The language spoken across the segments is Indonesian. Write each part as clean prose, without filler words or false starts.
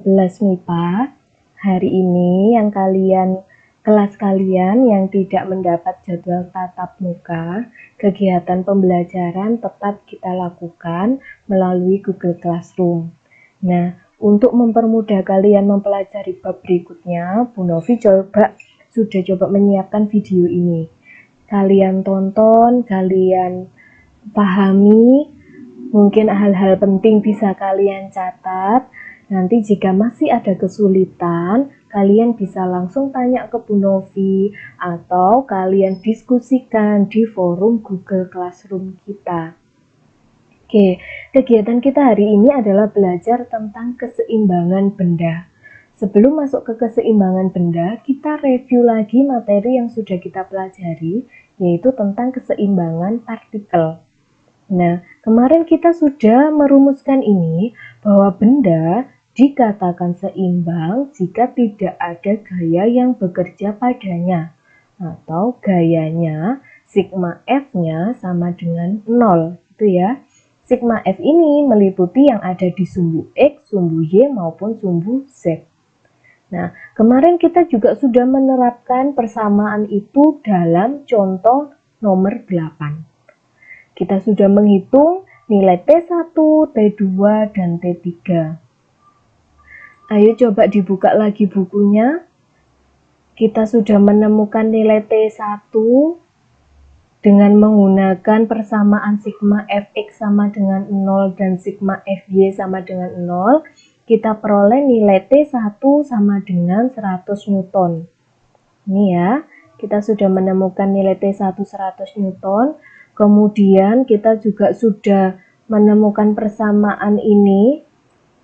11 MIPA. Hari ini kelas kalian yang tidak mendapat jadwal tatap muka, kegiatan pembelajaran tetap kita lakukan melalui Google Classroom. Nah, untuk mempermudah kalian mempelajari bab berikutnya, Bu Novi sudah coba menyiapkan video ini. Kalian tonton, kalian pahami, mungkin hal-hal penting bisa kalian catat. Nanti jika masih ada kesulitan, kalian bisa langsung tanya ke Bu Novi atau kalian diskusikan di forum Google Classroom kita. Oke, kegiatan kita hari ini adalah belajar tentang keseimbangan benda. Sebelum masuk ke keseimbangan benda, kita review lagi materi yang sudah kita pelajari, yaitu tentang keseimbangan partikel. Nah, kemarin kita sudah merumuskan ini, bahwa benda dikatakan seimbang jika tidak ada gaya yang bekerja padanya, atau gayanya sigma F-nya sama dengan 0, gitu ya. Sigma F ini meliputi yang ada di sumbu X, sumbu Y, maupun sumbu Z. Nah, kemarin kita juga sudah menerapkan persamaan itu dalam contoh nomor 8. Kita sudah menghitung nilai T1, T2, dan T3. Ayo coba dibuka lagi bukunya. Kita sudah menemukan nilai T1 dengan menggunakan persamaan sigma Fx sama dengan 0 dan sigma Fy sama dengan 0. Kita peroleh nilai T1 sama dengan 100 Newton. Ini ya, kita sudah menemukan nilai T1 100 Newton. Kemudian kita juga sudah menemukan persamaan ini.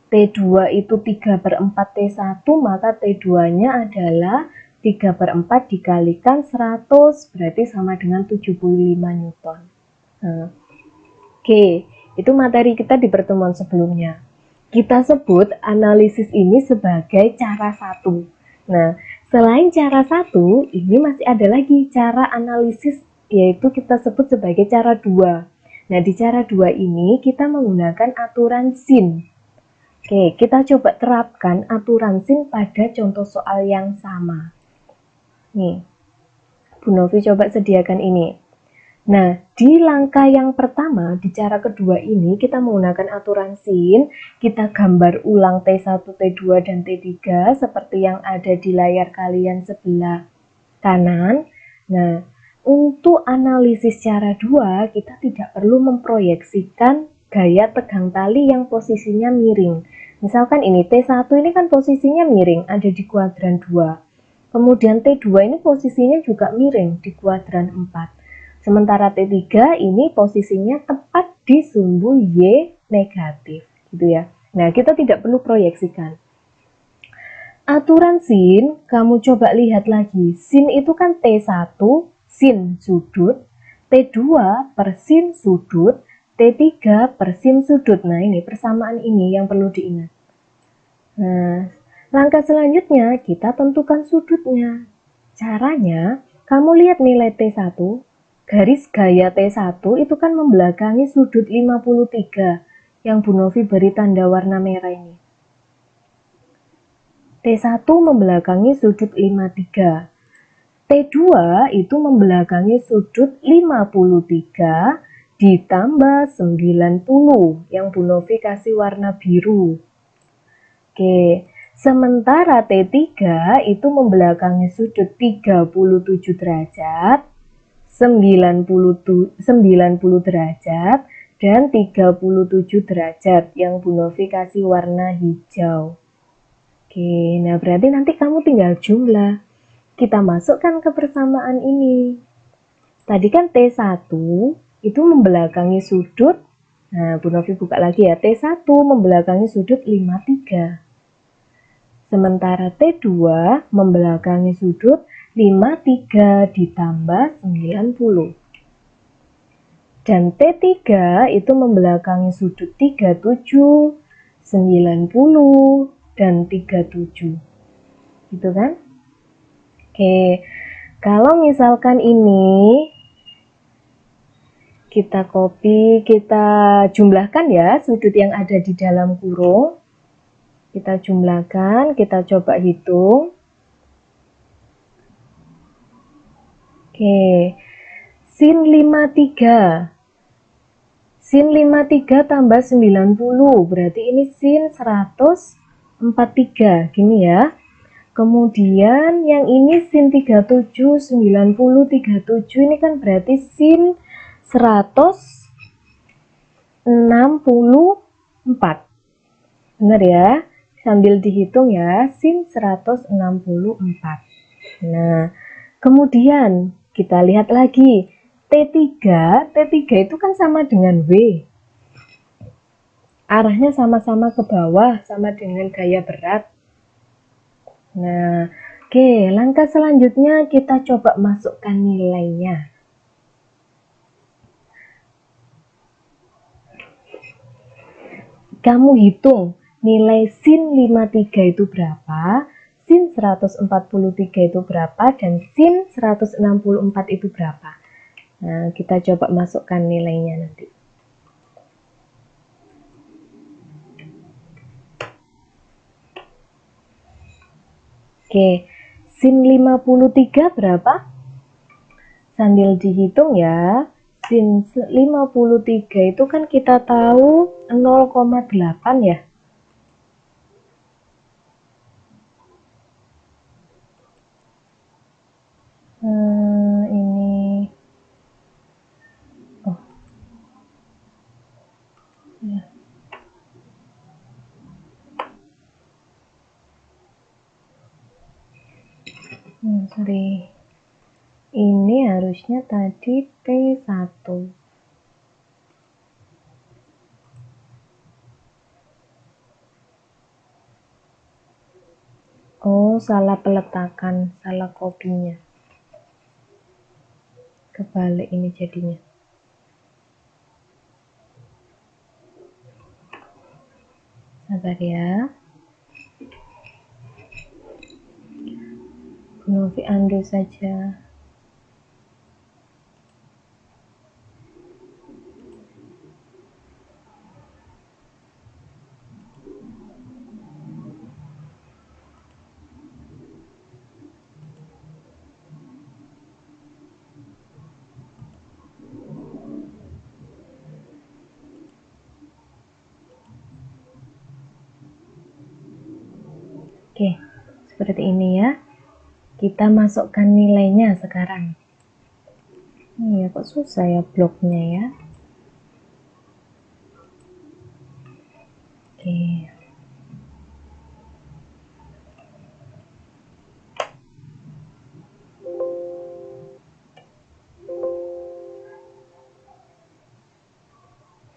T2 itu 3/4 T1, maka T2-nya adalah 3/4 dikalikan 100, berarti sama dengan 75 Newton. Oke, itu materi kita di pertemuan sebelumnya. Kita sebut analisis ini sebagai cara 1. Nah, selain cara 1, ini masih ada lagi cara analisis, yaitu kita sebut sebagai cara 2. Nah, di cara 2 ini kita menggunakan aturan sin. Oke, kita coba terapkan aturan sin pada contoh soal yang sama. Nih, Bu Novi coba sediakan ini. Nah, di langkah yang pertama, di cara kedua ini, kita menggunakan aturan sin. Kita gambar ulang T1, T2, dan T3 seperti yang ada di layar kalian sebelah kanan. Nah, untuk analisis cara 2, kita tidak perlu memproyeksikan gaya tegang tali yang posisinya miring. Misalkan ini T1 ini kan posisinya miring, ada di kuadran 2. Kemudian T2 ini posisinya juga miring di kuadran 4. Sementara T3 ini posisinya tepat di sumbu Y negatif, gitu ya. Nah, kita tidak perlu proyeksikan. Aturan sin, kamu coba lihat lagi. Sin itu kan T1 sin sudut, T2 per sin sudut, T3 per sin sudut. Nah, ini persamaan ini yang perlu diingat. Nah, langkah selanjutnya kita tentukan sudutnya. Caranya, kamu lihat nilai T1, garis gaya T1 itu kan membelakangi sudut 53 yang Bu Novi beri tanda warna merah ini. T1 membelakangi sudut 53. T2 itu membelakangi sudut 53 ditambah 90 yang Bu Novi kasih warna biru. Oke, sementara T3 itu membelakangi sudut 37 derajat, 90 derajat, dan 37 derajat yang Bu Novi kasih warna hijau. Oke, nah berarti nanti kamu tinggal jumlah. Kita masukkan ke persamaan ini. Tadi kan T1 itu membelakangi sudut, nah Bu Novi buka lagi ya, T1 membelakangi sudut 53. Sementara T2 membelakangi sudut 53 ditambah 90. Dan T3 itu membelakangi sudut 37, 90, dan 37. Gitu kan? Oke, kalau misalkan ini kita copy, kita jumlahkan ya sudut yang ada di dalam kurung. Kita jumlahkan, kita coba hitung. Oke, sin 53. Sin 53 tambah 90, berarti ini sin 143, gini ya. Kemudian yang ini sin 37, 90, 37, ini kan berarti sin 164. Benar ya? Sambil dihitung ya, sin 164. Nah, kemudian kita lihat lagi. T3 itu kan sama dengan W. Arahnya sama-sama ke bawah, sama dengan gaya berat. Nah, oke, langkah selanjutnya kita coba masukkan nilainya. Kamu hitung nilai sin 53 itu berapa, sin 143 itu berapa, dan sin 164 itu berapa. Nah, kita coba masukkan nilainya nanti. Oke, sin 53 berapa? Sambil dihitung ya. Sin 53 itu kan kita tahu 0,8 ya. Ini oh ya. Sorry. Ini harusnya tadi T1. Oh, salah peletakan, salah kopinya. Kebalik ini jadinya. Sabar ya. Novi undo saja. Oke, seperti ini ya. Kita masukkan nilainya sekarang. Iya, kok susah ya bloknya ya. Oke.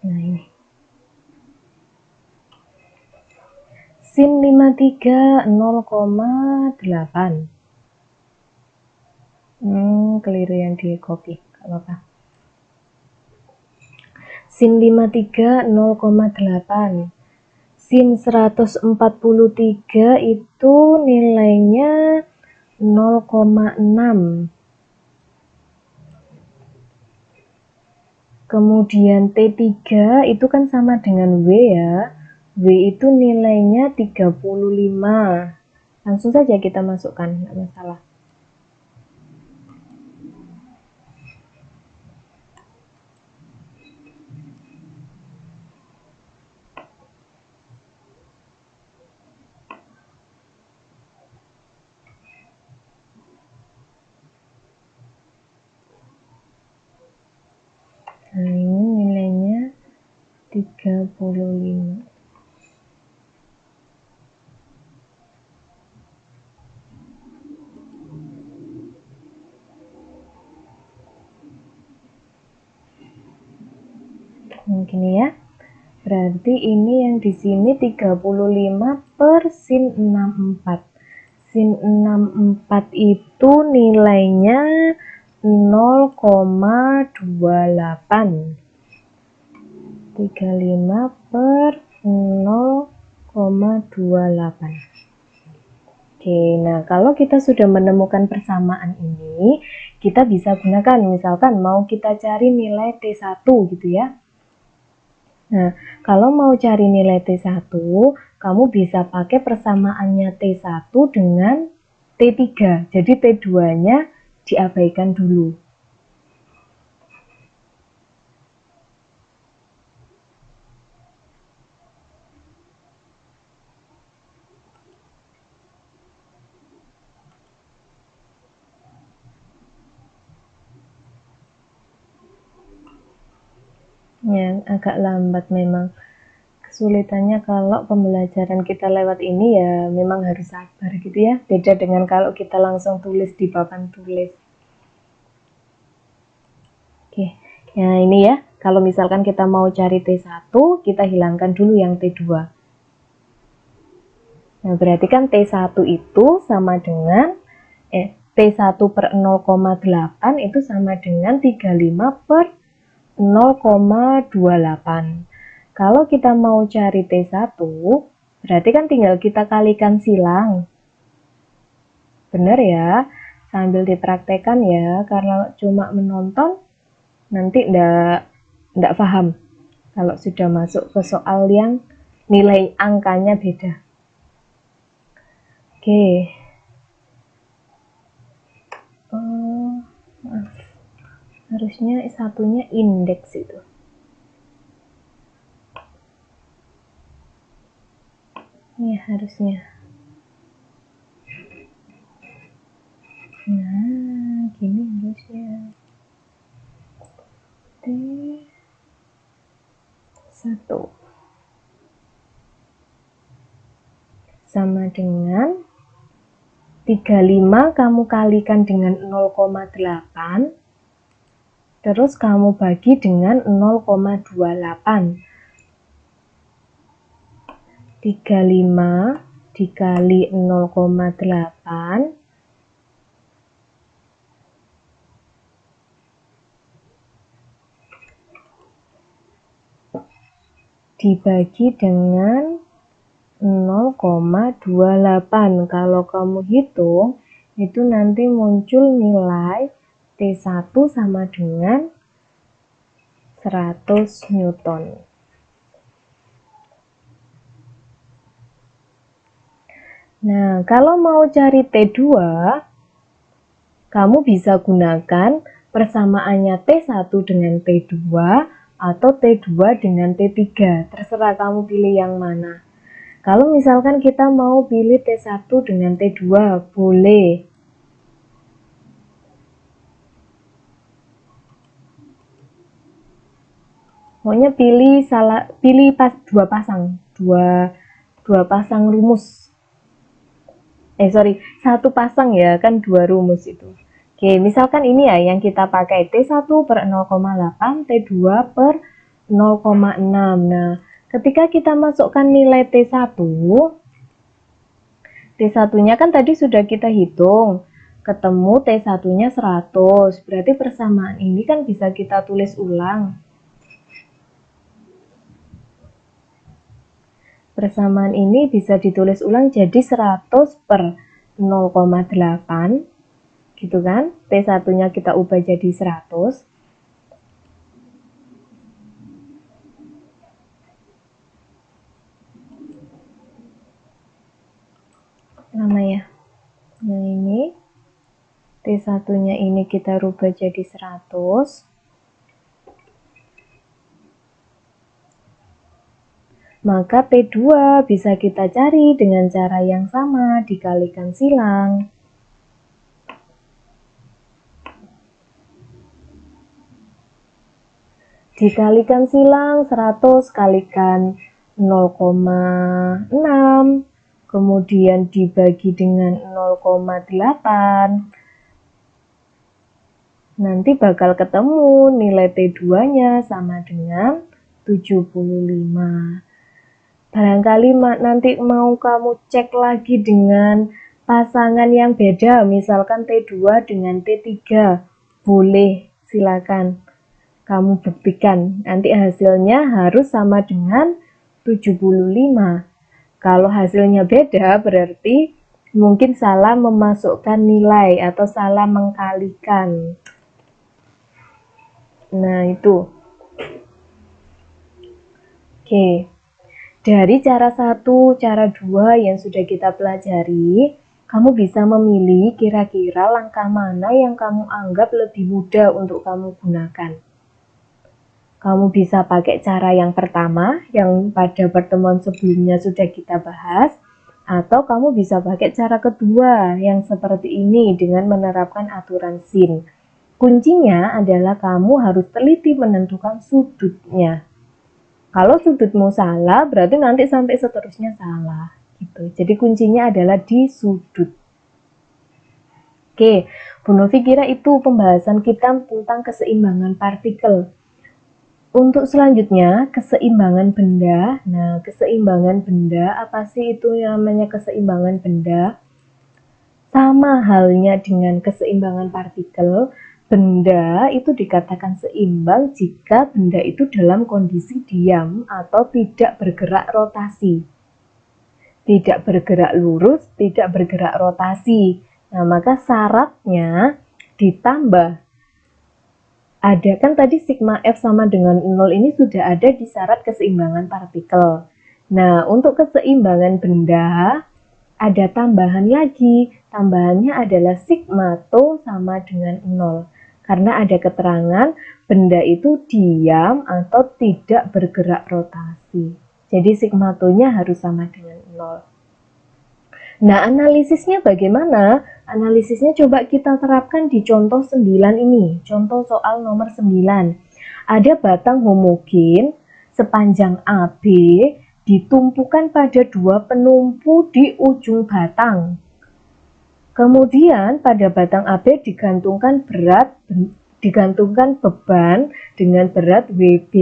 Nah, ini. Sin 53 0,8. Keliru yang di copy. Gak apa-apa. Sin 53 0,8. Sin 143 itu nilainya 0,6. Kemudian T3 itu kan sama dengan W ya. W itu nilainya 35. Langsung saja kita masukkan, nggak masalah. Nah, ini nilainya 35. Gini ya. Berarti ini yang di sini 35 per sin 64. Sin 64 itu nilainya 0,28. 35 per 0,28. Oke, nah kalau kita sudah menemukan persamaan ini, kita bisa gunakan, misalkan mau kita cari nilai T1 gitu ya. Nah, kalau mau cari nilai T1, kamu bisa pakai persamaannya T1 dengan T3. Jadi T2-nya diabaikan dulu. Ya, agak lambat memang. Kesulitannya kalau pembelajaran kita lewat ini ya memang harus sabar gitu ya. Beda dengan kalau kita langsung tulis di papan tulis. Oke, nah ini ya. Kalau misalkan kita mau cari T1, kita hilangkan dulu yang T2. Nah, berarti kan T1 itu sama dengan T1 per 0,8 itu sama dengan 35 per 0,28. Kalau kita mau cari T1, berarti kan tinggal kita kalikan silang. Benar ya? Sambil dipraktekkan ya, karena cuma menonton nanti ndak paham. Kalau sudah masuk ke soal yang nilai angkanya beda. Oke. Maaf. Harusnya satunya indeks itu. Ini harusnya. Nah, gini harusnya. T1 sama dengan 35 kamu kalikan dengan 0,8 terus kamu bagi dengan 0,28. 35 dikali 0,8 dibagi dengan 0,28. Kalau kamu hitung, itu nanti muncul nilai T1 sama dengan 100 Newton. Nah, kalau mau cari T2, kamu bisa gunakan persamaannya T1 dengan T2 atau T2 dengan T3. Terserah kamu pilih yang mana. Kalau misalkan kita mau pilih T1 dengan T2, boleh. Pokoknya pilih pas dua pasang rumus. Satu pasang ya, kan dua rumus itu. Oke, misalkan ini ya yang kita pakai T1 per 0,8, T2 per 0,6. Nah, ketika kita masukkan nilai T1, T1-nya kan tadi sudah kita hitung, ketemu T1-nya 100, berarti persamaan ini kan bisa kita tulis ulang. Persamaan ini bisa ditulis ulang jadi 100 per 0,8, gitu kan? T1-nya kita ubah jadi 100. Lama ya. Nah ini T1-nya ini kita rubah jadi 100. Maka T2 bisa kita cari dengan cara yang sama, dikalikan silang. Dikalikan silang 100 kalikan 0,6, kemudian dibagi dengan 0,8. Nanti bakal ketemu nilai T2-nya sama dengan 75. Barangkali nanti mau kamu cek lagi dengan pasangan yang beda, misalkan T2 dengan T3, boleh, silakan kamu buktikan. Nanti hasilnya harus sama dengan 75. Kalau hasilnya beda, berarti mungkin salah memasukkan nilai atau salah mengkalikan. Nah, itu. Oke. Dari cara 1, cara 2 yang sudah kita pelajari, kamu bisa memilih kira-kira langkah mana yang kamu anggap lebih mudah untuk kamu gunakan. Kamu bisa pakai cara yang pertama, yang pada pertemuan sebelumnya sudah kita bahas, atau kamu bisa pakai cara kedua, yang seperti ini dengan menerapkan aturan sin. Kuncinya adalah kamu harus teliti menentukan sudutnya. Kalau sudutmu salah, berarti nanti sampai seterusnya salah. Gitu. Jadi kuncinya adalah di sudut. Oke, Bu Novi kira itu pembahasan kita tentang keseimbangan partikel. Untuk selanjutnya, keseimbangan benda. Nah, keseimbangan benda, apa sih itu namanya keseimbangan benda? Sama halnya dengan keseimbangan partikel, benda itu dikatakan seimbang jika benda itu dalam kondisi diam atau tidak bergerak rotasi. Tidak bergerak lurus, tidak bergerak rotasi. Nah, maka syaratnya ditambah. Ada kan tadi sigma F sama dengan 0 ini sudah ada di syarat keseimbangan partikel. Nah, untuk keseimbangan benda, ada tambahan lagi. Tambahannya adalah sigma tau sama dengan 0. Karena ada keterangan benda itu diam atau tidak bergerak rotasi. Jadi sigma tau-nya harus sama dengan 0. Nah, analisisnya bagaimana? Analisisnya coba kita terapkan di contoh 9 ini. Contoh soal nomor 9. Ada batang homogen sepanjang AB ditumpukan pada dua penumpu di ujung batang. Kemudian pada batang AB digantungkan beban dengan berat WB.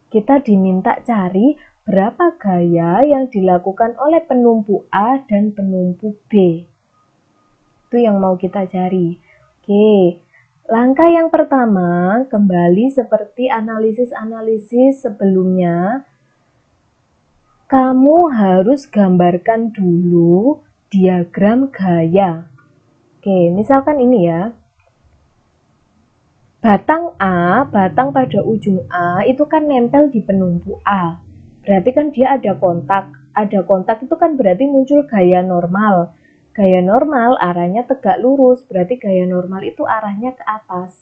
Kita diminta cari berapa gaya yang dilakukan oleh penumpu A dan penumpu B. Itu yang mau kita cari. Oke, langkah yang pertama kembali seperti analisis-analisis sebelumnya. Kamu harus gambarkan dulu diagram gaya. Oke, misalkan ini ya. Batang A, batang pada ujung A itu kan nempel di penumpu A. Berarti kan dia ada kontak. Ada kontak itu kan berarti muncul gaya normal. Gaya normal arahnya tegak lurus, berarti gaya normal itu arahnya ke atas.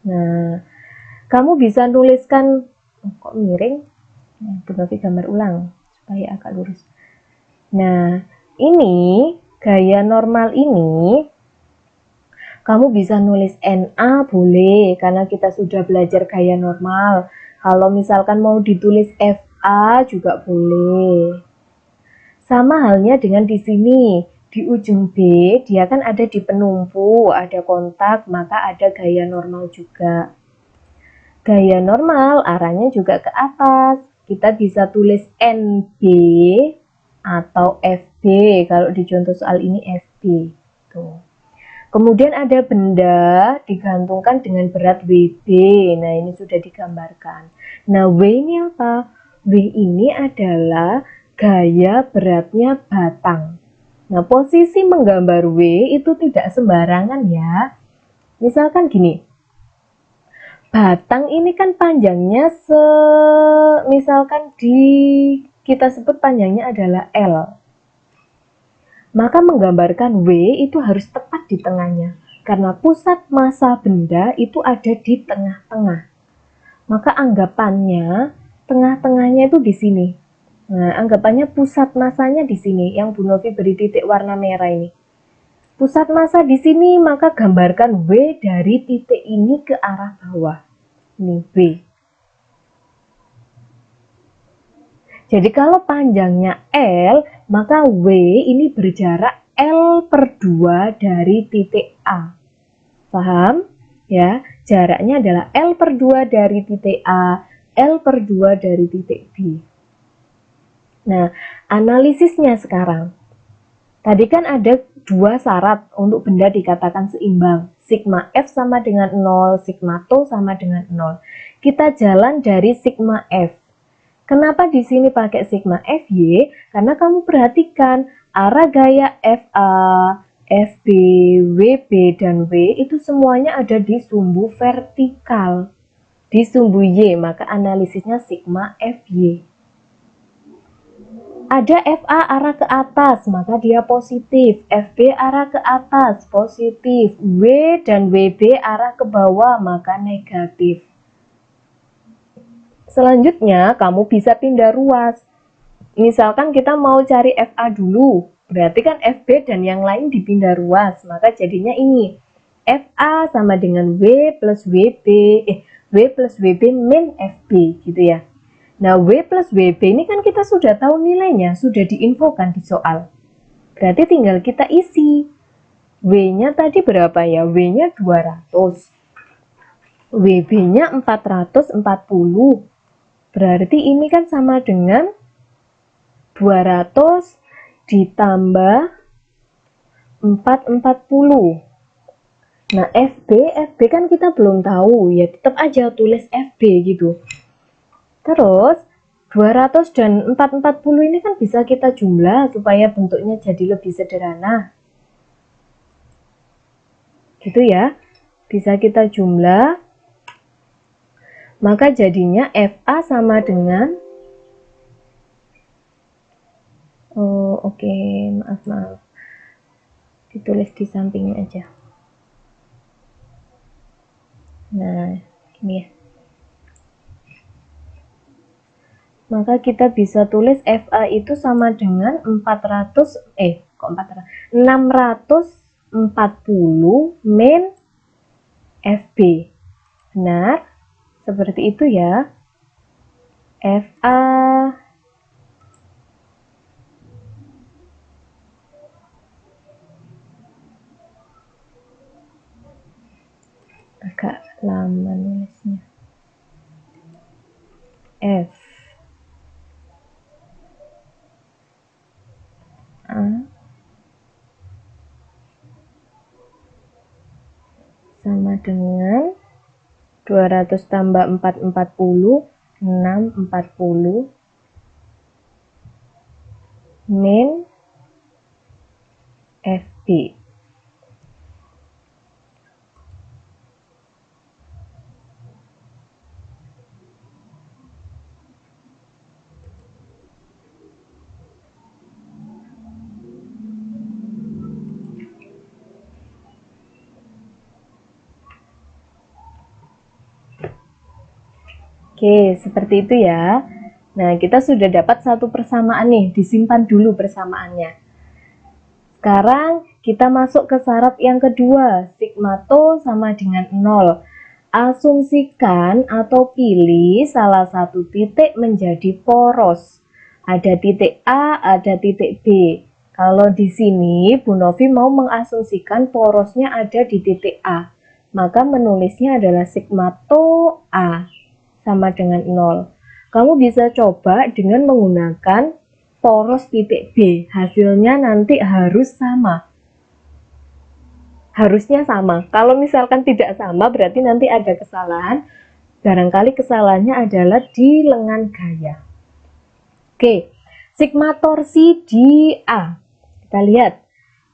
Nah, kamu bisa nuliskan, kok miring? Berarti gambar ulang supaya agak lurus. Nah, ini gaya normal ini kamu bisa nulis NA boleh karena kita sudah belajar gaya normal. Kalau misalkan mau ditulis FA juga boleh. Sama halnya dengan di sini, di ujung B dia kan ada di penumpu, ada kontak, maka ada gaya normal juga. Gaya normal arahnya juga ke atas. Kita bisa tulis NB atau FB, kalau di contoh soal ini FB. Tuh. Kemudian ada benda digantungkan dengan berat WB. Nah, ini sudah digambarkan. Nah, W ini apa? W ini adalah gaya beratnya batang. Nah, posisi menggambar W itu tidak sembarangan ya. Misalkan gini. Batang ini kan panjangnya misalkan kita sebut panjangnya adalah L. Maka menggambarkan W itu harus tepat di tengahnya. Karena pusat massa benda itu ada di tengah-tengah. Maka anggapannya tengah-tengahnya itu di sini. Nah, anggapannya pusat massanya di sini. Yang Bu Novi beri titik warna merah ini. Pusat massa di sini, maka gambarkan W dari titik ini ke arah bawah. Ini W. Jadi kalau panjangnya L, maka W ini berjarak L/2 dari titik A. Paham? Ya, jaraknya adalah L/2 dari titik A, L/2 dari titik B. Nah, analisisnya sekarang. Tadi kan ada dua syarat untuk benda dikatakan seimbang. Sigma F sama dengan 0, sigma tau sama dengan 0. Kita jalan dari sigma F. Kenapa di sini pakai sigma FY? Karena kamu perhatikan arah gaya FA, FB, WB, dan W itu semuanya ada di sumbu vertikal. Di sumbu Y, maka analisisnya sigma FY. Ada FA arah ke atas, maka dia positif. FB arah ke atas, positif. W dan WB arah ke bawah, maka negatif. Selanjutnya, kamu bisa pindah ruas. Misalkan kita mau cari FA dulu, berarti kan FB dan yang lain dipindah ruas, maka jadinya ini. FA sama dengan W plus WB min FB, gitu ya. Nah, W plus WB ini kan kita sudah tahu nilainya, sudah diinfokan di soal. Berarti tinggal kita isi. W-nya tadi berapa ya? W-nya 200. WB-nya 440. Berarti ini kan sama dengan 200 ditambah 440. Nah, FB kan kita belum tahu, ya tetap aja tulis FB gitu. Terus 200 dan 440 ini kan bisa kita jumlah supaya bentuknya jadi lebih sederhana. Gitu ya. Bisa kita jumlah. Maka jadinya FA sama dengan maaf. Ditulis di sampingnya aja. Nah, ini ya. Maka kita bisa tulis FA itu sama dengan 640 min FB. Benar? Seperti itu ya. FA agak lama nulisnya. F A sama dengan 200 tambah 440, 640 min FB. Oke, seperti itu ya. Nah, kita sudah dapat satu persamaan nih, disimpan dulu persamaannya. Sekarang kita masuk ke syarat yang kedua, sigmato sama dengan 0. Asumsikan atau pilih salah satu titik menjadi poros. Ada titik A, ada titik B. Kalau di sini Bu Novi mau mengasumsikan porosnya ada di titik A, maka menulisnya adalah sigmato A sama dengan 0. Kamu bisa coba dengan menggunakan poros titik B. Hasilnya nanti harus sama. Harusnya sama. Kalau misalkan tidak sama, berarti nanti ada kesalahan. Barangkali kesalahannya adalah di lengan gaya. Oke, sigma torsi di A. Kita lihat.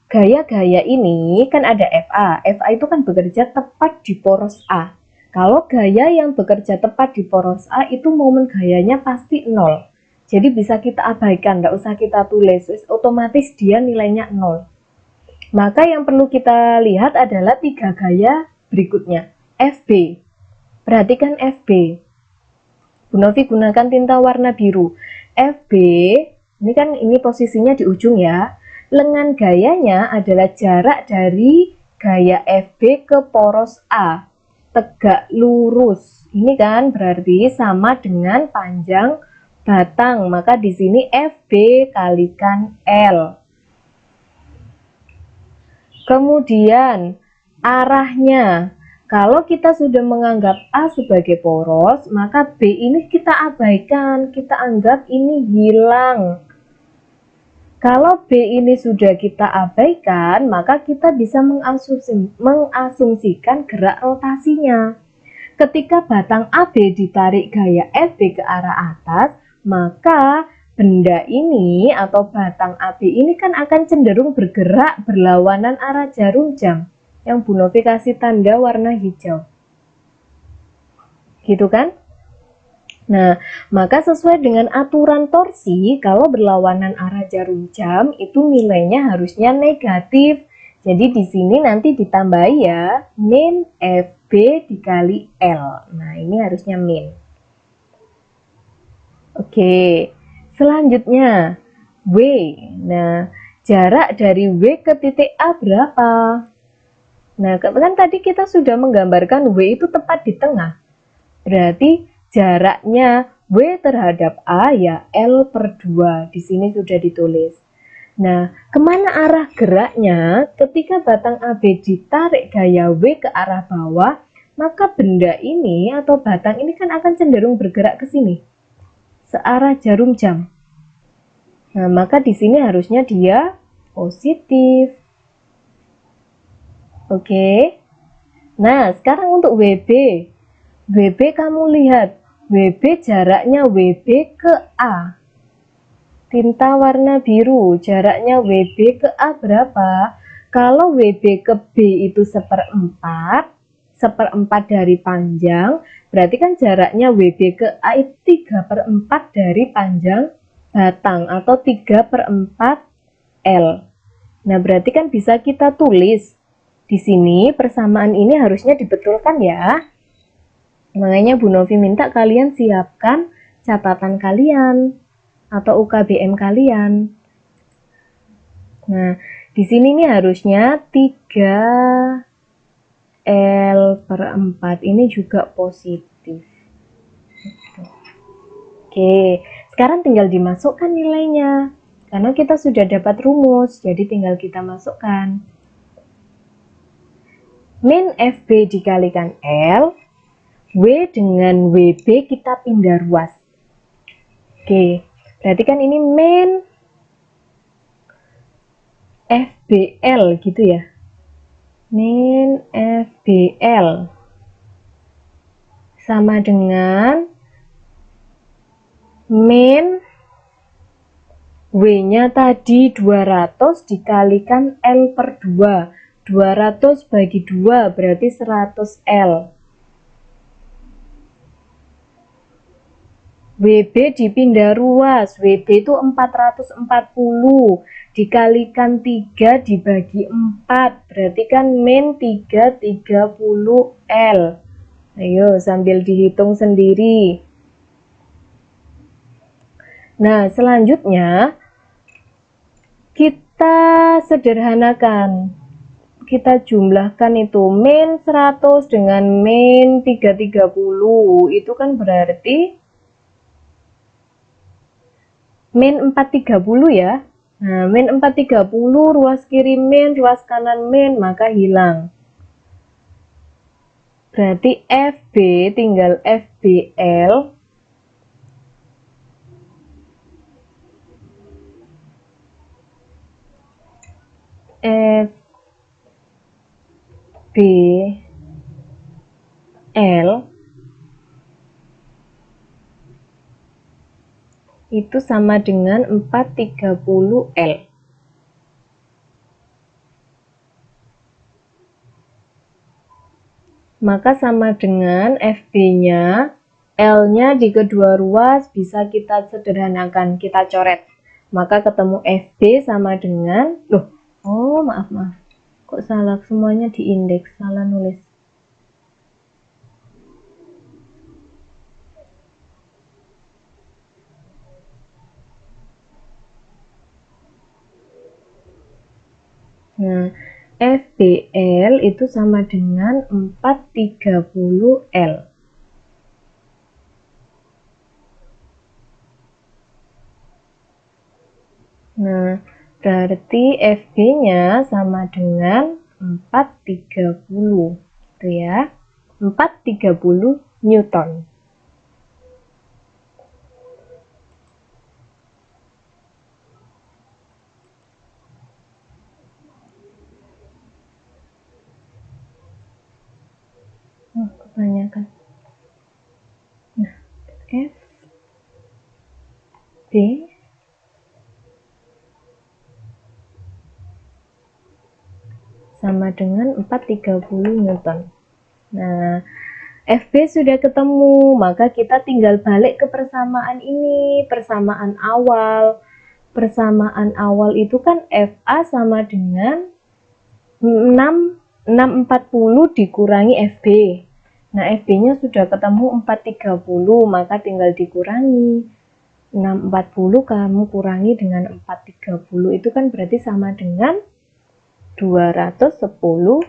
Gaya-gaya ini kan ada FA. FA itu kan bekerja tepat di poros A. Kalau gaya yang bekerja tepat di poros A itu momen gayanya pasti 0. Jadi bisa kita abaikan, tidak usah kita tulis. Otomatis dia nilainya 0. Maka yang perlu kita lihat adalah 3 gaya berikutnya. FB. Perhatikan FB. Bu Novi gunakan tinta warna biru. FB, ini posisinya di ujung ya. Lengan gayanya adalah jarak dari gaya FB ke poros A. Tegak lurus. Ini kan berarti sama dengan panjang batang. Maka di sini FB kalikan L. Kemudian arahnya. Kalau kita sudah menganggap A sebagai poros, maka B ini kita abaikan. Kita anggap ini hilang. Kalau B ini sudah kita abaikan, maka kita bisa mengasumsikan gerak rotasinya. Ketika batang AB ditarik gaya FB ke arah atas, maka benda ini atau batang AB ini kan akan cenderung bergerak berlawanan arah jarum jam, yang Bu Novi kasih tanda warna hijau. Gitu kan? Nah, maka sesuai dengan aturan torsi, kalau berlawanan arah jarum jam, itu nilainya harusnya negatif. Jadi di sini nanti ditambahi ya, min FB dikali L. Nah, ini harusnya min. Oke, selanjutnya W. Nah, jarak dari W ke titik A berapa? Nah, kan tadi kita sudah menggambarkan W itu tepat di tengah. Berarti jaraknya W terhadap A ya L per 2. Di sini sudah ditulis. Nah, kemana arah geraknya? Ketika batang AB ditarik gaya W ke arah bawah, maka benda ini atau batang ini kan akan cenderung bergerak ke sini, searah jarum jam. Nah, maka di sini harusnya dia positif. Oke. Nah, sekarang untuk WB. WB kamu lihat, WB jaraknya WB ke A. Tinta warna biru, jaraknya WB ke A berapa? Kalau WB ke B itu seperempat dari panjang, berarti kan jaraknya WB ke A itu 3/4 dari panjang batang atau 3/4 L. Nah, berarti kan bisa kita tulis. Di sini persamaan ini harusnya dibetulkan ya. Makanya Bu Novi minta kalian siapkan catatan kalian atau UKBM kalian. Nah, di sini nih harusnya 3L/4 ini juga positif. Oke, sekarang tinggal dimasukkan nilainya. Karena kita sudah dapat rumus, jadi tinggal kita masukkan. Min FB dikalikan L, W dengan WB kita pindah ruas. Oke, berarti kan ini min FBL gitu ya. Min FBL sama dengan min W-nya tadi 200 dikalikan L per 2. 200 bagi 2 berarti 100 L. WB dipindah ruas, WB itu 440 dikalikan 3 dibagi 4, berarti kan min 330 L. Ayo sambil dihitung sendiri. Nah, selanjutnya kita sederhanakan. Kita jumlahkan itu min 100 dengan min 330. Itu kan berarti min 430 ya. Nah, min 430, ruas kiri min, ruas kanan min, maka hilang. Berarti FB tinggal FBL. FBL itu sama dengan 430L. Maka sama dengan FB-nya, L-nya di kedua ruas bisa kita sederhanakan, kita coret. Maka ketemu FB sama dengan, maaf, kok salah, semuanya di indeks, salah nulis. Nah, FBL itu sama dengan 430L. Nah, berarti FB-nya sama dengan 430, gitu ya. 430 Newton. Kebanyakan. Nah, FB sama dengan 430 Newton. Nah, FB sudah ketemu, maka kita tinggal balik ke persamaan ini, persamaan awal. Persamaan awal itu kan FA sama dengan 640 dikurangi FB. Nah, FB-nya sudah ketemu 430, maka tinggal dikurangi. 640 kamu kurangi dengan 430, itu kan berarti sama dengan 210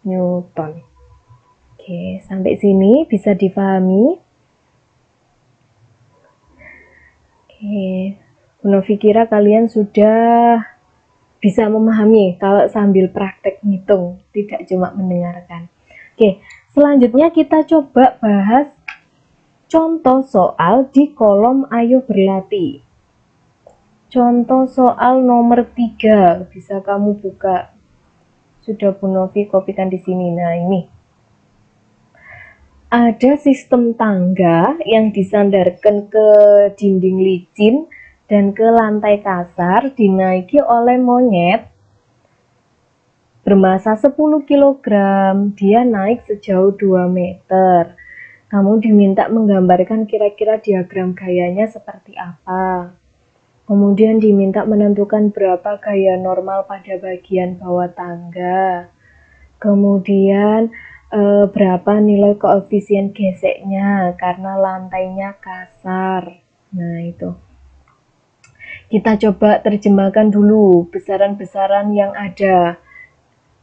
Newton. Oke, sampai sini bisa dipahami? Oke, Bu Novi kira kalian sudah bisa memahami kalau sambil praktek ngitung, tidak cuma mendengarkan. Oke, selanjutnya kita coba bahas contoh soal di kolom ayo berlatih. Contoh soal nomor 3, bisa kamu buka. Sudah Bu Novi kopikan di sini. Nah, ini. Ada sistem tangga yang disandarkan ke dinding licin dan ke lantai kasar, dinaiki oleh monyet bermasa 10 kg. Dia naik sejauh 2 meter. Kamu diminta menggambarkan kira-kira diagram gayanya seperti apa. Kemudian diminta menentukan berapa gaya normal pada bagian bawah tangga. Kemudian berapa nilai koefisien geseknya karena lantainya kasar. Nah, itu. Kita coba terjemahkan dulu besaran-besaran yang ada.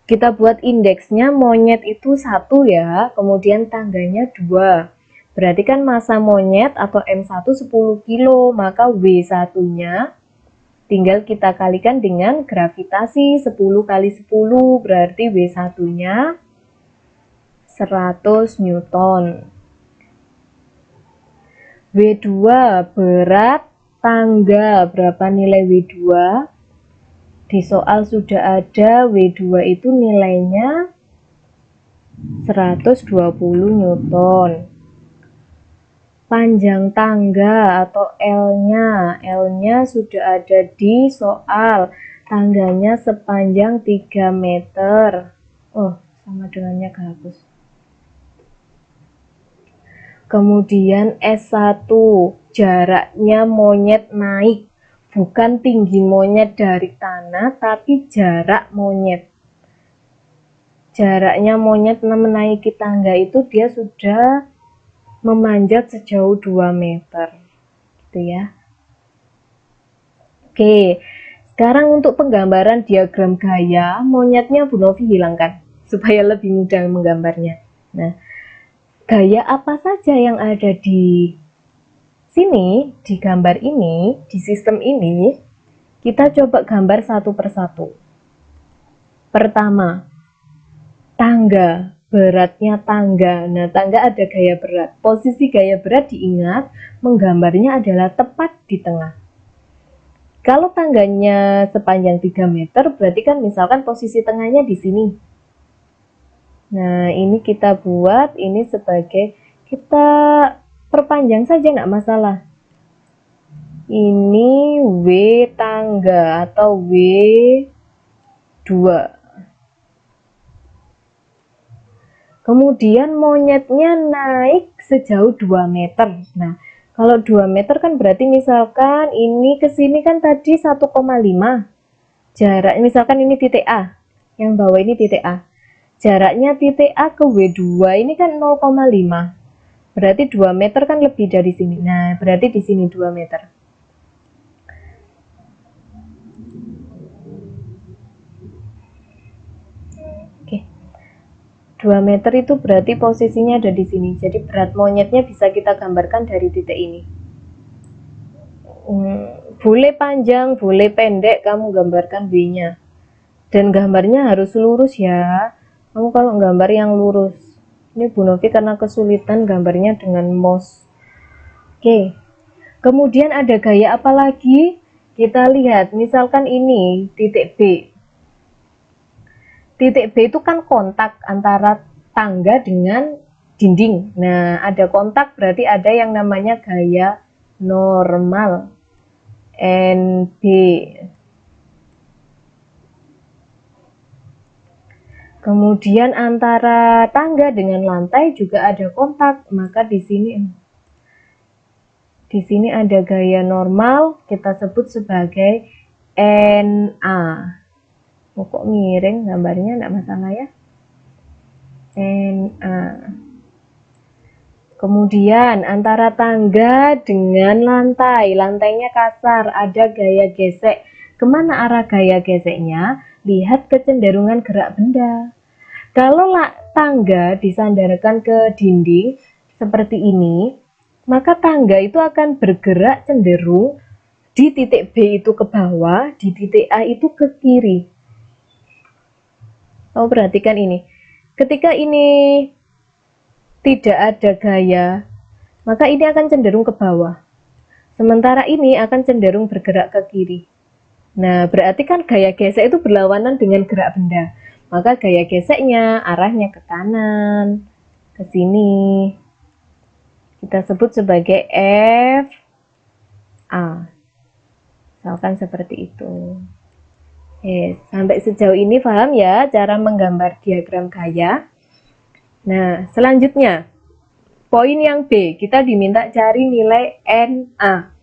Kita buat indeksnya monyet itu 1 ya, kemudian tangganya 2. Berarti kan massa monyet atau M1 10 kilo, maka W1-nya tinggal kita kalikan dengan gravitasi 10 kali 10, berarti W1-nya 100 Newton. W2 berat tangga, berapa nilai W2? Di soal sudah ada W2 itu nilainya 120 Newton. Panjang tangga atau L-nya sudah ada di soal. Tangganya sepanjang 3 meter. Oh, sama dengannya kehapus. Kemudian S1, jaraknya monyet naik. Bukan tinggi monyet dari tanah, tapi jarak monyet. Jaraknya monyet menaiki tangga itu dia sudah memanjat sejauh 2 meter. Gitu ya. Oke, sekarang untuk penggambaran diagram gaya, monyetnya Bu Novi hilangkan supaya lebih mudah menggambarnya. Nah, gaya apa saja yang ada di sini, di gambar ini, di sistem ini, kita coba gambar satu persatu. Pertama, tangga, beratnya tangga. Nah, tangga ada gaya berat. Posisi gaya berat diingat, menggambarnya adalah tepat di tengah. Kalau tangganya sepanjang 3 meter, berarti kan misalkan posisi tengahnya di sini. Nah, ini kita buat, ini sebagai, kita perpanjang saja, enggak masalah. Ini W tangga atau W2. Kemudian monyetnya naik sejauh 2 meter. Nah, kalau 2 meter kan berarti misalkan ini ke sini kan tadi 1,5. Jarak misalkan ini titik A. Yang bawah ini titik A. Jaraknya titik A ke W2 ini kan 0,5. Berarti 2 meter kan lebih dari sini. Nah, berarti di sini 2 meter. Oke. 2 meter itu berarti posisinya ada di sini. Jadi berat monyetnya bisa kita gambarkan dari titik ini. Boleh panjang, boleh pendek, kamu gambarkan W-nya. Dan gambarnya harus lurus ya. Kamu kalau gambar yang lurus. Ini Bu Novi karena kesulitan gambarnya dengan mouse. Oke. Kemudian ada gaya apa lagi? Kita lihat, misalkan ini titik B. Titik B itu kan kontak antara tangga dengan dinding. Nah, ada kontak berarti ada yang namanya gaya normal. NB. Kemudian antara tangga dengan lantai juga ada kontak, maka di sini ada gaya normal, kita sebut sebagai NA. Oh, kok miring gambarnya, enggak masalah ya. NA. Kemudian antara tangga dengan lantai, lantainya kasar, ada gaya gesek. Kemana arah gaya geseknya? Lihat kecenderungan gerak benda. Kalau tangga disandarkan ke dinding seperti ini, maka tangga itu akan bergerak cenderung di titik B itu ke bawah, di titik A itu ke kiri. Oh, perhatikan ini. Ketika ini tidak ada gaya, maka ini akan cenderung ke bawah. Sementara ini akan cenderung bergerak ke kiri. Nah, berarti kan gaya gesek itu berlawanan dengan gerak benda. Maka gaya geseknya arahnya ke kanan, ke sini. Kita sebut sebagai F A. Misalkan seperti itu. Sampai sejauh ini paham ya cara menggambar diagram gaya? Nah, selanjutnya poin yang B, kita diminta cari nilai NA.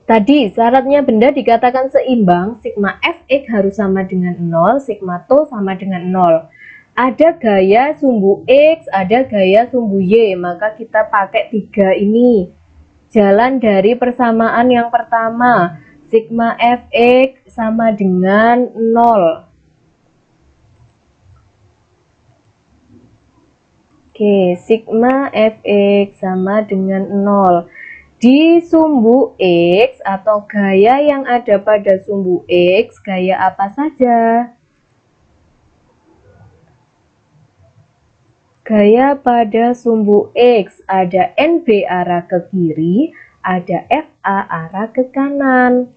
Tadi syaratnya benda dikatakan seimbang, sigma Fx harus sama dengan 0, sigma to sama dengan 0. Ada gaya sumbu X, ada gaya sumbu Y, maka kita pakai 3 ini. Jalan dari persamaan yang pertama, sigma Fx sama dengan 0. Oke, sigma Fx sama dengan 0. Di sumbu X atau gaya yang ada pada sumbu X, gaya apa saja? Gaya pada sumbu X ada NB arah ke kiri, ada FA arah ke kanan.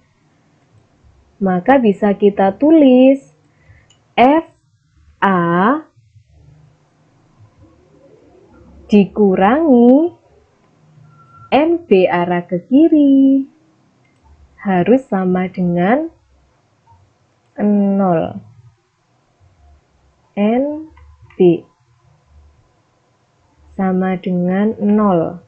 Maka bisa kita tulis FA dikurangi NB arah ke kiri harus sama dengan 0. NB sama dengan 0.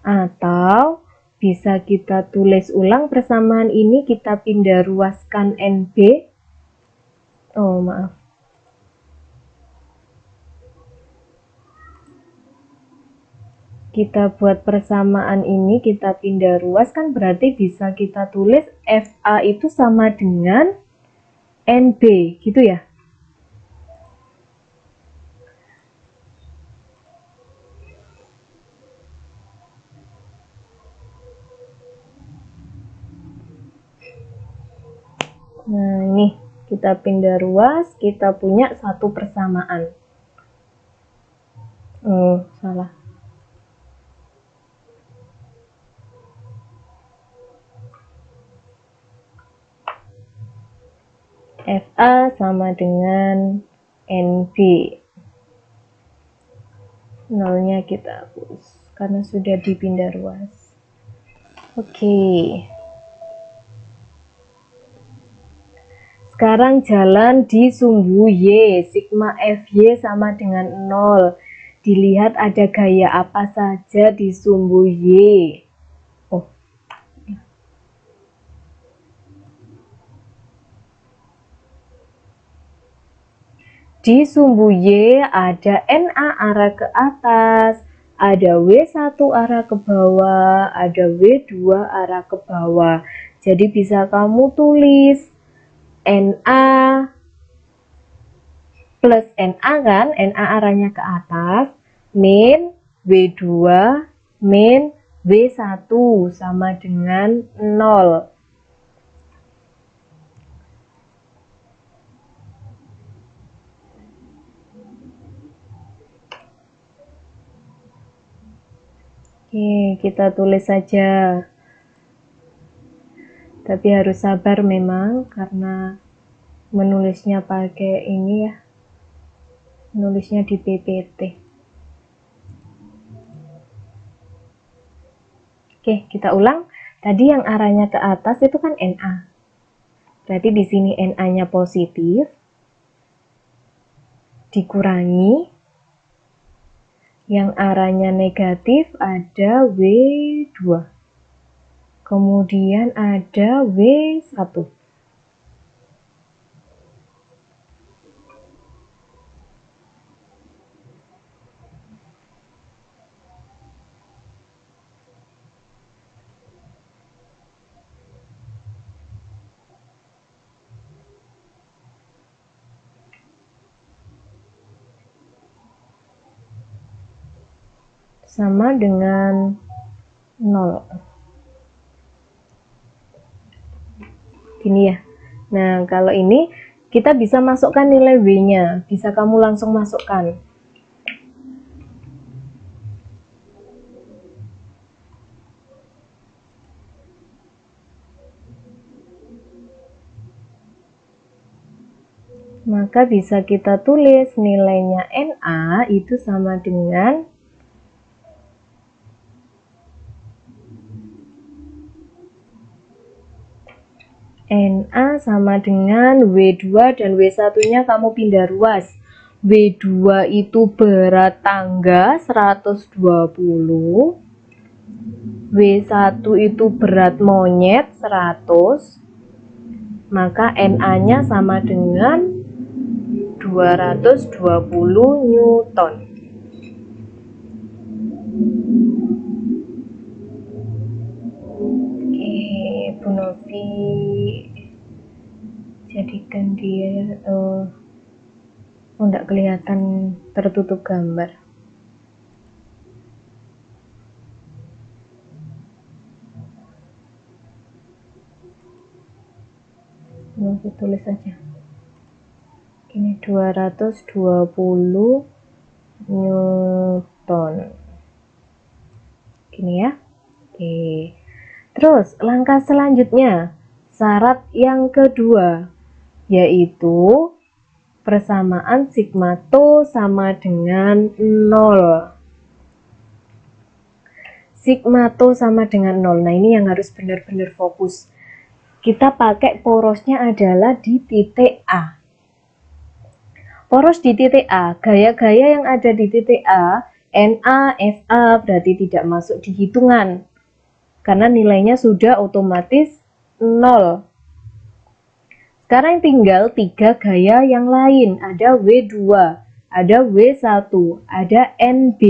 Atau bisa kita tulis ulang persamaan ini, kita pindah ruaskan NB. Oh, maaf. Kita buat persamaan ini, kita pindah ruas, kan berarti bisa kita tulis FA itu sama dengan NB, gitu ya. Nah, ini kita pindah ruas, kita punya satu persamaan. Oh, salah. FA sama dengan NB. Nolnya kita hapus karena sudah dipindah ruas. Oke. Sekarang jalan di sumbu Y, sigma FY sama dengan 0. Dilihat ada gaya apa saja di sumbu Y. Oh. Di sumbu Y ada NA arah ke atas, ada W1 arah ke bawah, ada W2 arah ke bawah. Jadi bisa kamu tulis NA plus NA kan, NA arahnya ke atas, min W2 min W1 sama dengan 0. Oke, kita tulis saja. Tapi harus sabar memang karena menulisnya pakai ini ya. Nulisnya di PPT. Oke, kita ulang. Tadi yang arahnya ke atas itu kan NA. Berarti di sini Na-nya positif, dikurangi, yang arahnya negatif ada W2. Kemudian ada W1. Sama dengan 0. Gini ya. Nah, kalau ini kita bisa masukkan nilai W-nya. Bisa kamu langsung masukkan. Maka bisa kita tulis nilainya Na itu sama dengan Na sama dengan W2 dan W1-nya kamu pindah ruas. W2 itu berat tangga 120. W1 itu berat monyet 100. Maka Na-nya sama dengan 220 Newton. Bu Novi jadikan dia enggak kelihatan, tertutup gambar. Bu Novi tulis aja. Ini 220 Newton. Gini ya. Oke. Terus langkah selanjutnya, syarat yang kedua, yaitu persamaan sigma to sama dengan 0. Sigma to sama dengan 0. Nah, ini yang harus benar-benar fokus. Kita pakai porosnya adalah di titik A. Poros di titik A, gaya-gaya yang ada di titik A, Na, Fa berarti tidak masuk di hitungan. Karena nilainya sudah otomatis 0. Sekarang tinggal 3 gaya yang lain. Ada W2, ada W1, ada NB.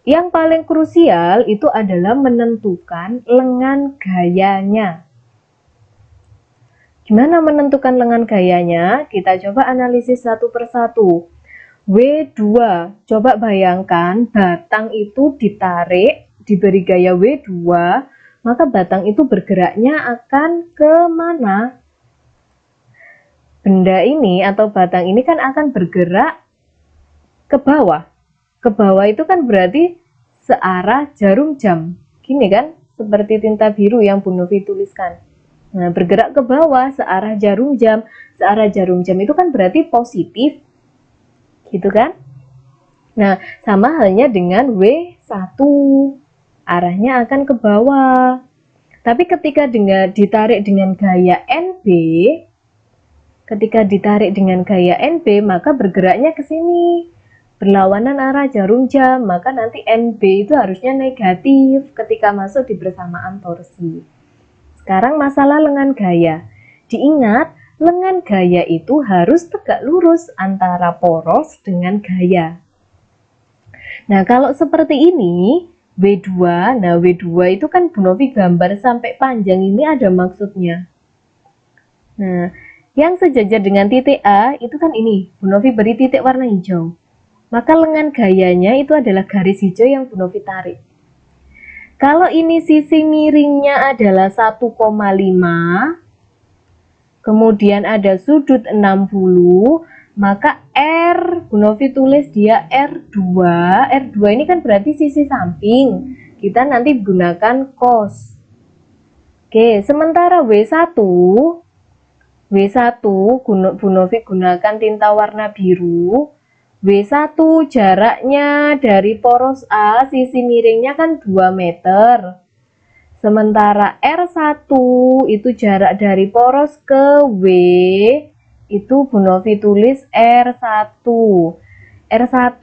Yang paling krusial itu adalah menentukan lengan gayanya. Gimana menentukan lengan gayanya? Kita coba analisis satu persatu. W2, coba bayangkan batang itu ditarik, diberi gaya W2, maka batang itu bergeraknya akan ke mana? Benda ini atau batang ini kan akan bergerak ke bawah. Ke bawah itu kan berarti searah jarum jam. Gini kan, seperti tinta biru yang Bu Novi tuliskan. Nah, bergerak ke bawah searah jarum jam. Searah jarum jam itu kan berarti positif. Gitu kan? Nah, sama halnya dengan W1. Arahnya akan ke bawah. Tapi ketika ditarik dengan gaya NB, maka bergeraknya ke sini. Berlawanan arah jarum jam, maka nanti NB itu harusnya negatif ketika masuk di bersamaan torsi. Sekarang masalah lengan gaya. Diingat, lengan gaya itu harus tegak lurus antara poros dengan gaya. Nah, kalau seperti ini, W2, nah W2 itu kan Bu Novi gambar sampai panjang ini ada maksudnya. Nah, yang sejajar dengan titik A itu kan ini, Bu Novi beri titik warna hijau. Maka lengan gayanya itu adalah garis hijau yang Bu Novi tarik. Kalau ini sisi miringnya adalah 1,5, kemudian ada sudut 60, maka R, Bu Novi tulis dia R2. R2 ini kan berarti sisi samping. Kita nanti gunakan cos. Oke, sementara W1 Bu Novi gunakan tinta warna biru. W1 jaraknya dari poros A, sisi miringnya kan 2 meter. Sementara R1 itu jarak dari poros ke W, itu Bu Novi tulis R1. R1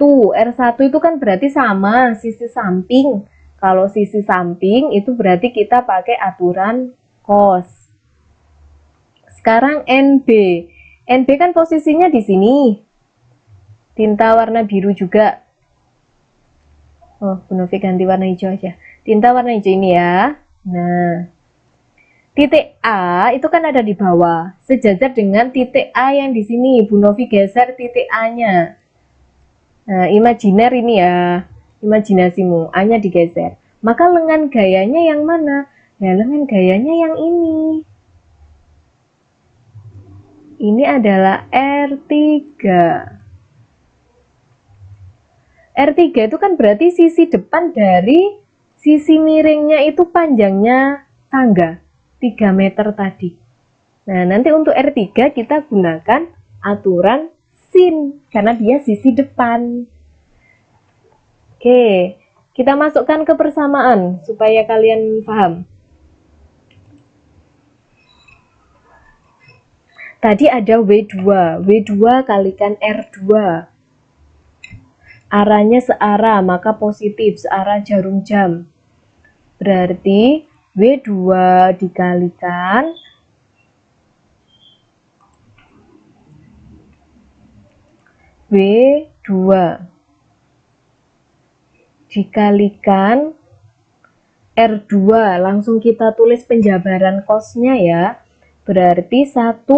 itu kan berarti sama sisi samping. Kalau sisi samping itu berarti kita pakai aturan cos. Sekarang NB. NB kan posisinya di sini. Tinta warna biru juga. Oh, Bu Novi ganti warna hijau aja. Tinta warna hijau ini ya. Nah, titik A itu kan ada di bawah, sejajar dengan titik A yang di sini. Bu Novi geser titik A-nya. Nah, imajiner ini ya, imajinasimu, A-nya digeser. Maka lengan gayanya yang mana? Ya, lengan gayanya yang ini. Ini adalah R3. R3 itu kan berarti sisi depan dari sisi miringnya itu panjangnya tangga 3 meter tadi. Nah, nanti untuk R3 kita gunakan aturan sin karena dia sisi depan. Oke, kita masukkan ke persamaan supaya kalian paham. Tadi ada W2, W2 kalikan R2. Arahnya searah, maka positif, searah jarum jam. Berarti W2 dikalikan W2 dikalikan R2. Langsung kita tulis penjabaran cosnya ya. Berarti 1,5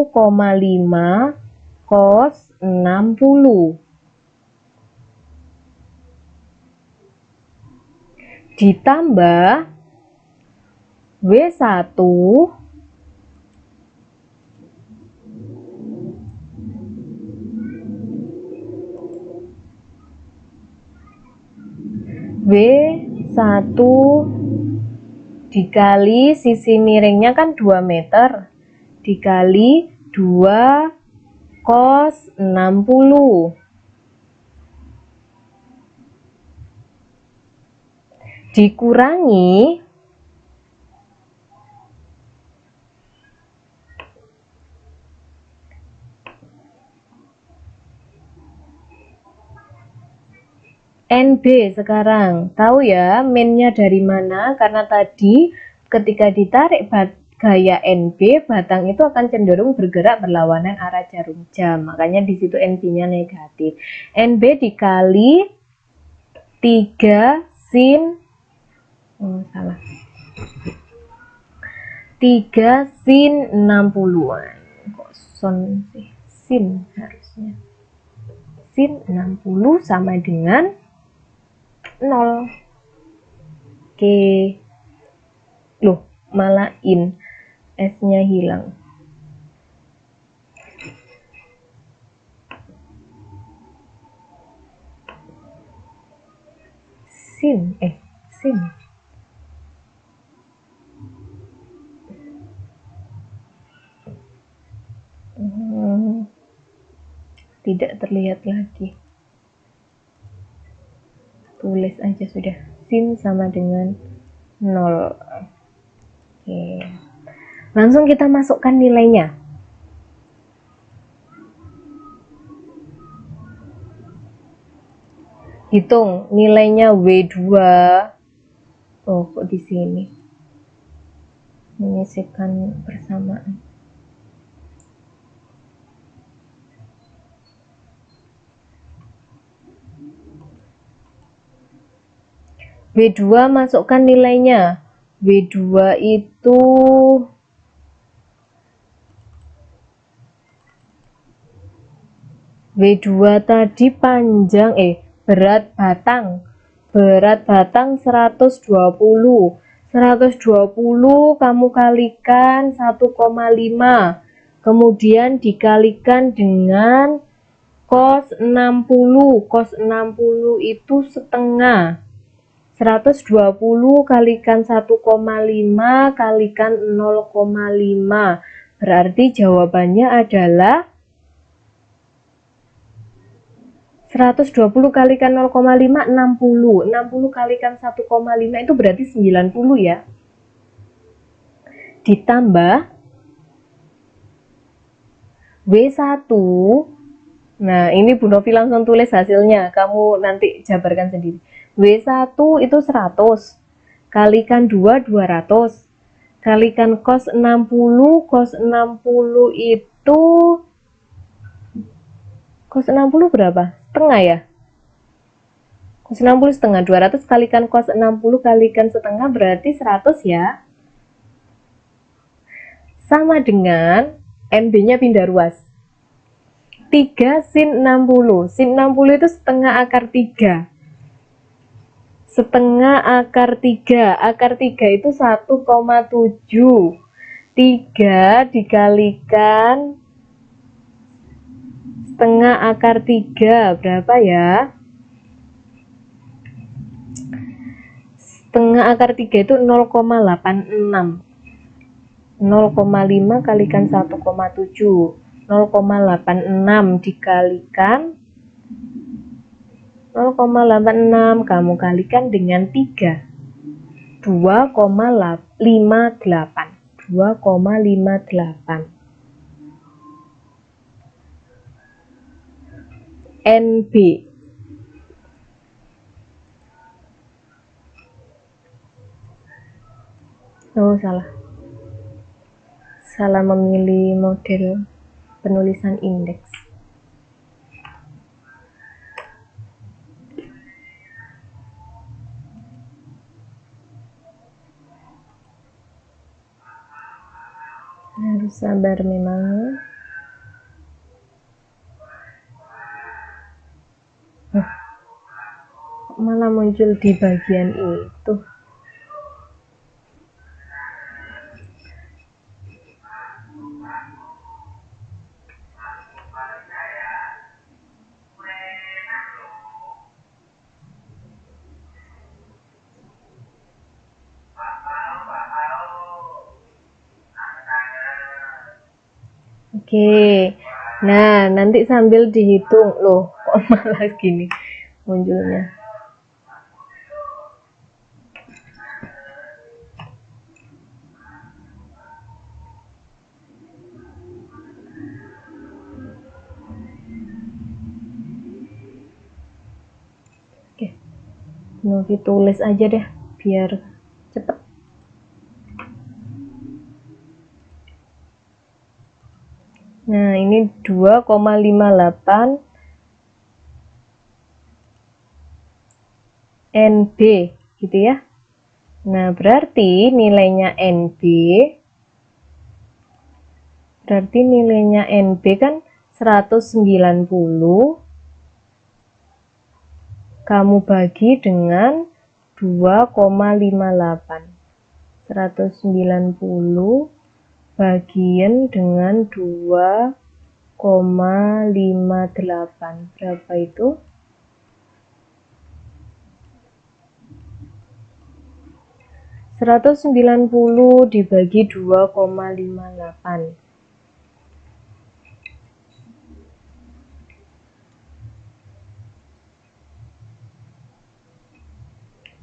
cos 60 ditambah W1 W1 dikali sisi miringnya kan 2 meter dikali 2 cos 60 dikurangi NB. Sekarang tahu ya minnya dari mana, karena tadi ketika ditarik gaya NB, batang itu akan cenderung bergerak berlawanan arah jarum jam, makanya di situ NB-nya negatif. NB dikali 3 sin salah 3 sin 60. Kok son sih, sin harusnya. Sin 60 sama dengan 0. Oke. Loh, malah in. S-nya hilang. Sin. Tidak terlihat lagi. Tulis aja sudah. Sin sama dengan 0. Oke. Langsung kita masukkan nilainya. Hitung nilainya W2. Oh, kok di sini? Menyisipkan persamaan. W2 masukkan nilainya. W2 itu W2 tadi panjang berat batang 120. 120 kamu kalikan 1,5, kemudian dikalikan dengan cos 60. Cos 60 itu setengah. 120 kalikan 1,5 kalikan 0,5. Berarti jawabannya adalah 120 kalikan 0,5 60. 60 kalikan 1,5 itu berarti 90 ya. ditambah W1. Nah, ini Bu Novi langsung tulis hasilnya, kamu nanti jabarkan sendiri. W1 itu 100, kalikan 2, 200, kalikan cos 60, cos 60 itu, cos 60 berapa? Setengah ya? Cos 60 setengah, 200 kalikan cos 60 kalikan setengah berarti 100 ya. Sama dengan NB-nya pindah ruas. 3 sin 60. Sin 60 itu setengah akar 3. Setengah akar 3. Akar 3 itu 1,7. 3 dikalikan setengah akar 3. Berapa ya? Setengah akar 3 itu 0,86. 0,5 kalikan 1,7. 0,86 dikalikan 0,86 kamu kalikan dengan 3, 2,58. 2,58 NB. Oh, salah memilih model penulisan indeks. Harus sabar memang. Malah muncul di bagian itu. Oke, nah nanti sambil dihitung. Loh, kok malah gini munculnya. Oke, Novi tulis aja deh biar cepet. Nah, ini 2,58 NB gitu ya. Nah, berarti nilainya NB kan 190 kamu bagi dengan 2,58. 190 bagian dengan 2,58. Berapa itu? 190 dibagi 2,58.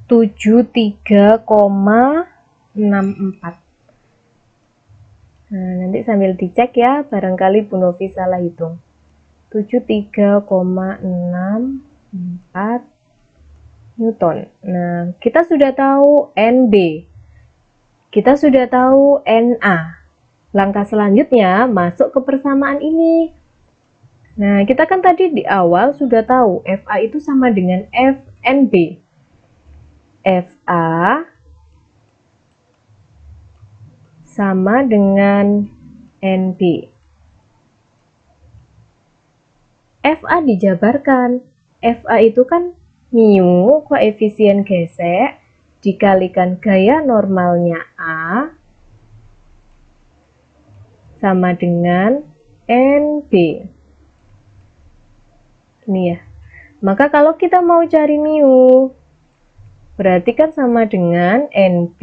73,64. Nah, nanti sambil dicek ya, barangkali Bu Novi salah hitung. 73,64 Newton. Nah, kita sudah tahu NB. Kita sudah tahu NA. Langkah selanjutnya masuk ke persamaan ini. Nah, kita kan tadi di awal sudah tahu FA itu sama dengan FNB. FA sama dengan NB. FA dijabarkan. FA itu kan mu koefisien gesek dikalikan gaya normalnya A sama dengan NB. Ini ya. Maka kalau kita mau cari mu, berarti kan sama dengan NB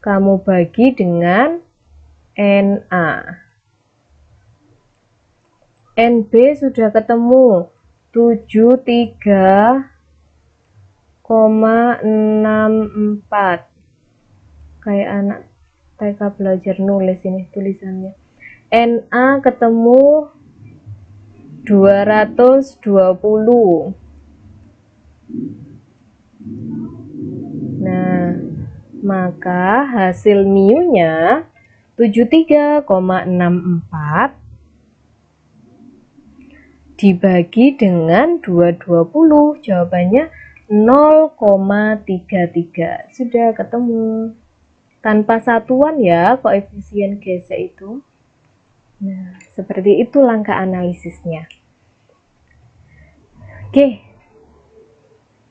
kamu bagi dengan NA. NB sudah ketemu 73,64. kayak anak TK belajar nulis ini tulisannya. NA ketemu 220. Nah, maka hasil mu-nya 73,64 dibagi dengan 220. Jawabannya 0,33. Sudah ketemu. Tanpa satuan ya koefisien gesek itu. Nah, seperti itu langkah analisisnya. Oke.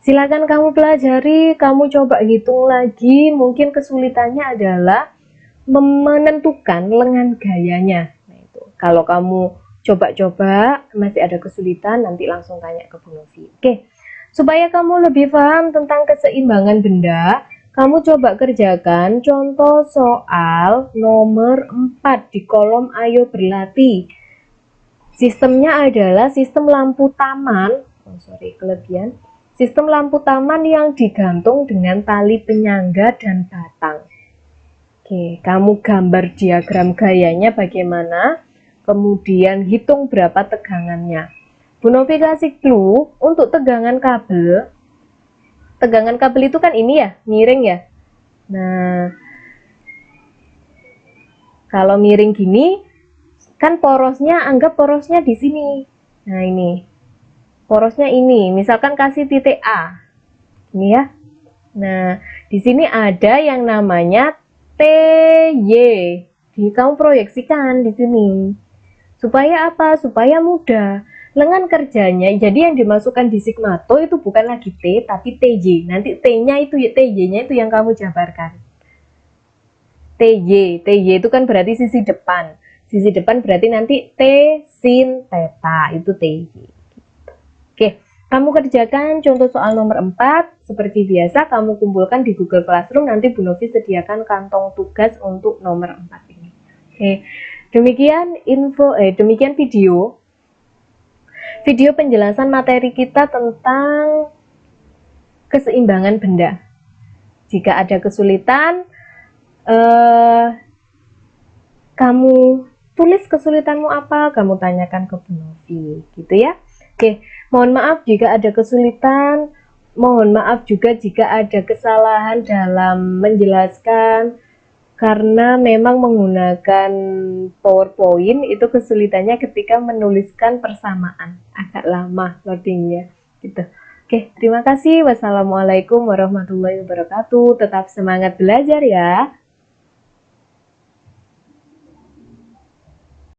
Silakan kamu pelajari, kamu coba hitung lagi. Mungkin kesulitannya adalah menentukan lengan gayanya. Nah, itu. Kalau kamu coba-coba masih ada kesulitan, nanti langsung tanya ke Bu Novi. Oke. Supaya kamu lebih paham tentang keseimbangan benda, kamu coba kerjakan contoh soal nomor 4 di kolom ayo berlatih. Sistemnya adalah sistem lampu taman. Kelebihan. Sistem lampu taman yang digantung dengan tali penyangga dan batang. Oke, kamu gambar diagram gayanya bagaimana, kemudian hitung berapa tegangannya. Bu Novi kasih clue untuk tegangan kabel. Tegangan kabel itu kan ini ya, miring ya. Nah, kalau miring gini, kan porosnya, anggap porosnya di sini. Nah, ini. Porosnya ini, misalkan kasih titik A. Ini ya. Nah, di sini ada yang namanya TY. Kamu proyeksikan di sini. Supaya apa? Supaya mudah. Lengan kerjanya, jadi yang dimasukkan di sigmato itu bukan lagi T, tapi TY. Nanti T-nya itu, TY-nya itu yang kamu jabarkan. TY itu kan berarti sisi depan. Sisi depan berarti nanti T sin theta, itu TY. Oke, kamu kerjakan contoh soal nomor 4. Seperti biasa, kamu kumpulkan di Google Classroom. Nanti Bu Novi sediakan kantong tugas untuk nomor 4 ini. Oke, demikian video penjelasan materi kita tentang keseimbangan benda. Jika ada kesulitan, kamu tulis kesulitanmu apa, kamu tanyakan ke Bu Novi, gitu ya. Oke, mohon maaf jika ada kesulitan, mohon maaf juga jika ada kesalahan dalam menjelaskan, karena memang menggunakan PowerPoint itu kesulitannya ketika menuliskan persamaan, agak lama loadingnya, gitu. Oke, terima kasih. Wassalamualaikum warahmatullahi wabarakatuh. Tetap semangat belajar ya.